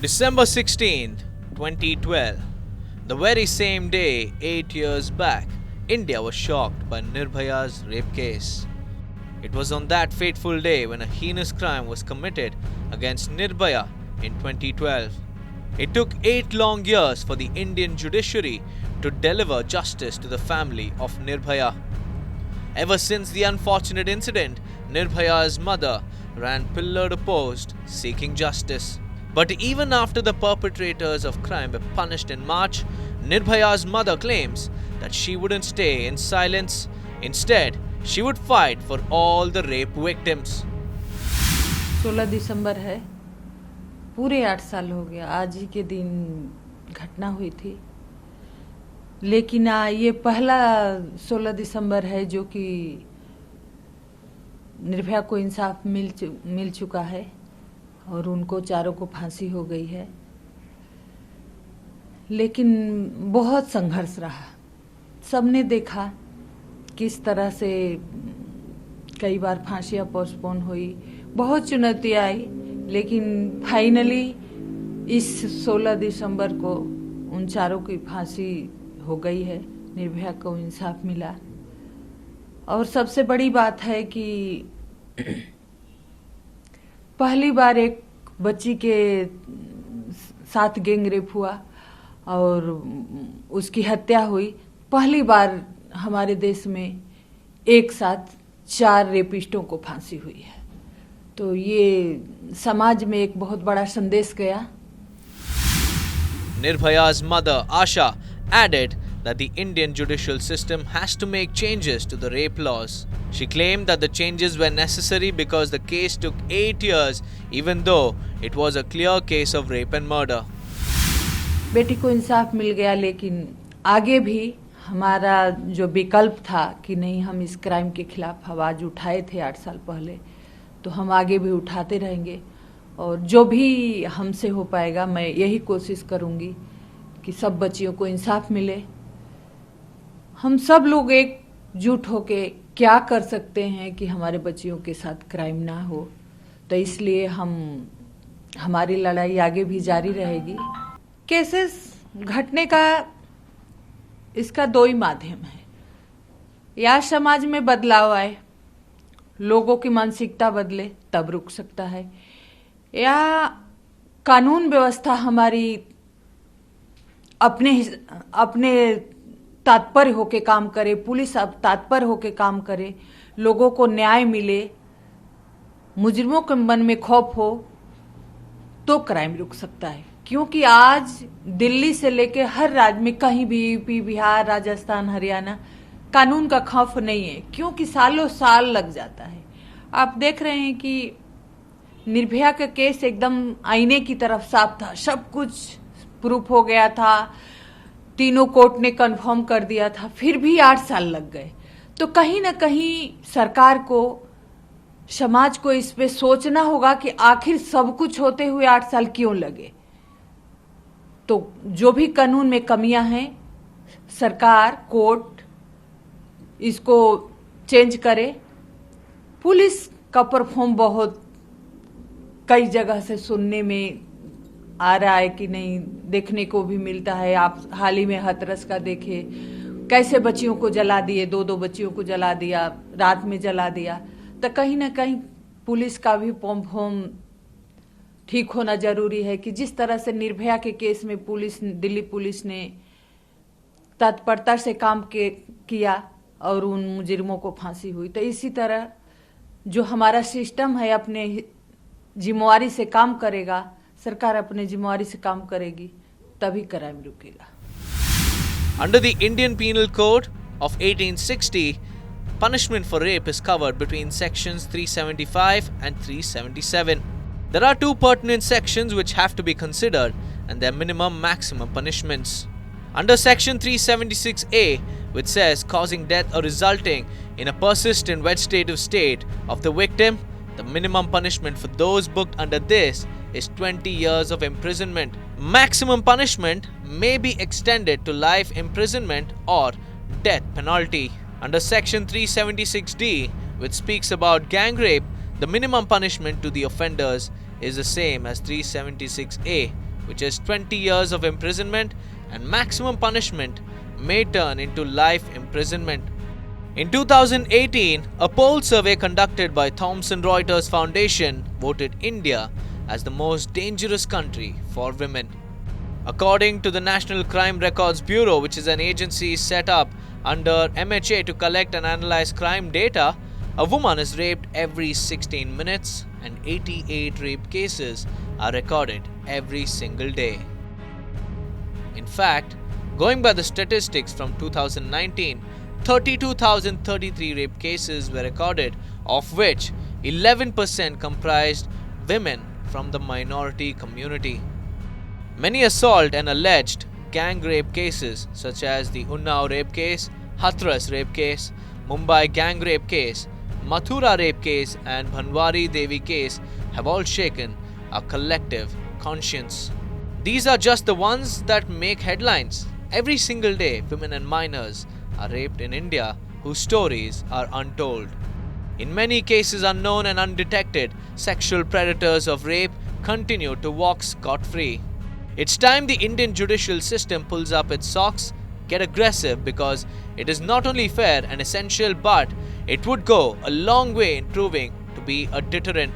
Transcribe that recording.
December 16th, 2012. The very same day, 8 years back, India was shocked by Nirbhaya's rape case. It was on that fateful day when a heinous crime was committed against Nirbhaya in 2012. It took 8 long years for the Indian judiciary to deliver justice to the family of Nirbhaya. Ever since the unfortunate incident, Nirbhaya's mother ran pillar to post seeking justice. But even after the perpetrators of crime were punished in March, Nirbhaya's mother claims that she wouldn't stay in silence. Instead, she would fight for all the rape victims. 16 दिसंबर है, पूरे 8 साल हो गया। आज ही के दिन घटना हुई थी, लेकिन ये पहला 16 दिसंबर है जो कि निर्भया को इंसाफ मिल चुका है और उनको चारों को फांसी हो गई है। लेकिन बहुत संघर्ष रहा। सबने देखा किस तरह से कई बार फांसियां पोस्टपोन हुई, बहुत चुनौतियां आई, लेकिन फाइनली इस 16 दिसंबर को उन चारों की फांसी हो गई है। निर्भया को इंसाफ मिला। और सबसे बड़ी बात है कि पहली बार एक बच्ची के साथ गैंग रेप हुआ और उसकी हत्या हुई। पहली बार हमारे देश में एक साथ 4 रेपिस्टों को फांसी हुई है। तो ये समाज में एक बहुत बड़ा संदेश गया। Nirbhaya's mother, Asha, added that the Indian judicial system has to make changes to the rape laws. She claimed that the changes were necessary because the case took 8 years, even though it was a clear case of rape and murder. बेटी को इंसाफ मिल गया, लेकिन आगे भी हमारा जो विकल्प था कि नहीं, हम इस क्राइम के खिलाफ आवाज उठाए थे 8 साल पहले, तो हम आगे भी उठाते रहेंगे। और जो भी हमसे हो पाएगा, मैं यही कोशिश करूंगी कि सब बच्चियों को इंसाफ मिले। हम सब लोग एकजुट होके क्या कर सकते हैं कि हमारे बच्चियों के साथ क्राइम ना हो, तो इसलिए हमारी लड़ाई आगे भी जारी रहेगी। केसेस घटने का इसका 2 ही माध्यम है। या समाज में बदलाव आए, लोगों की मानसिकता बदले, तब रुक सकता है, या कानून व्यवस्था हमारी अपने तात्पर्य होके काम करे, पुलिस अब तात्पर्य होके काम करे, लोगों को न्याय मिले, मुजरिमों के मन में खौफ हो, तो क्राइम रुक सकता है। क्योंकि आज दिल्ली से लेके हर राज्य में कहीं भी, यूपी, बिहार, राजस्थान, हरियाणा, कानून का खौफ नहीं है, क्योंकि सालों साल लग जाता है। आप देख रहे हैं कि निर्भया का केस एकदम आईने की तरफ साफ था, सब कुछ प्रूफ हो गया था, तीनों कोर्ट ने कंफर्म कर दिया था, फिर भी 8 साल लग गए। तो कहीं ना कहीं सरकार को, समाज को इस पे सोचना होगा कि आखिर सब कुछ होते हुए 8 साल क्यों लगे। तो जो भी कानून में कमियां हैं, सरकार, कोर्ट इसको चेंज करे। पुलिस का परफॉर्म बहुत कई जगह से सुनने में आ रहा है कि नहीं, देखने को भी मिलता है। आप हाल ही में हाथरस का देखे, कैसे बच्चियों को जला दिए, 2 बच्चियों को जला दिया, रात में जला दिया। तो कहीं ना कहीं पुलिस का भी परफॉर्म ठीक होना जरूरी है कि जिस तरह से निर्भया के केस में दिल्ली पुलिस ने तत्परता से काम किया और उन मुजरिमों को फांसी हुई, तो इसी तरह जो हमारा सिस्टम है अपने जिम्मेवारी से काम करेगा, सरकार अपने जिम्मेवारी से काम करेगी, तभी क्राइम रुकेगा। Under the Indian Penal Code of 1860, punishment for rape is covered between sections 375 and 377. There are 2 pertinent sections which have to be considered and their minimum maximum punishments. Under section 376A, which says causing death or resulting in a persistent vegetative state of the victim, the minimum punishment for those booked under this is 20 years of imprisonment. Maximum punishment may be extended to life imprisonment or death penalty. Under section 376D, which speaks about gang rape, the minimum punishment to the offenders is the same as 376A, which is 20 years of imprisonment, and maximum punishment may turn into life imprisonment. In 2018, a poll survey conducted by Thomson Reuters Foundation voted India as the most dangerous country for women. According to the National Crime Records Bureau, which is an agency set up under MHA to collect and analyze crime data, a woman is raped every 16 minutes and 88 rape cases are recorded every single day. In fact, going by the statistics from 2019, 32,033 rape cases were recorded, of which 11% comprised women from the minority community. Many assault and alleged gang rape cases, such as the Unnao rape case, Hathras rape case, Mumbai gang rape case, Mathura rape case, and Bhanwari Devi case, have all shaken our collective conscience. These are just the ones that make headlines. Every single day, women and minors are raped in India whose stories are untold. In many cases, unknown and undetected sexual predators of rape continue to walk scot-free. It's time the Indian judicial system pulls up its socks, get aggressive, because it is not only fair and essential, but it would go a long way in proving to be a deterrent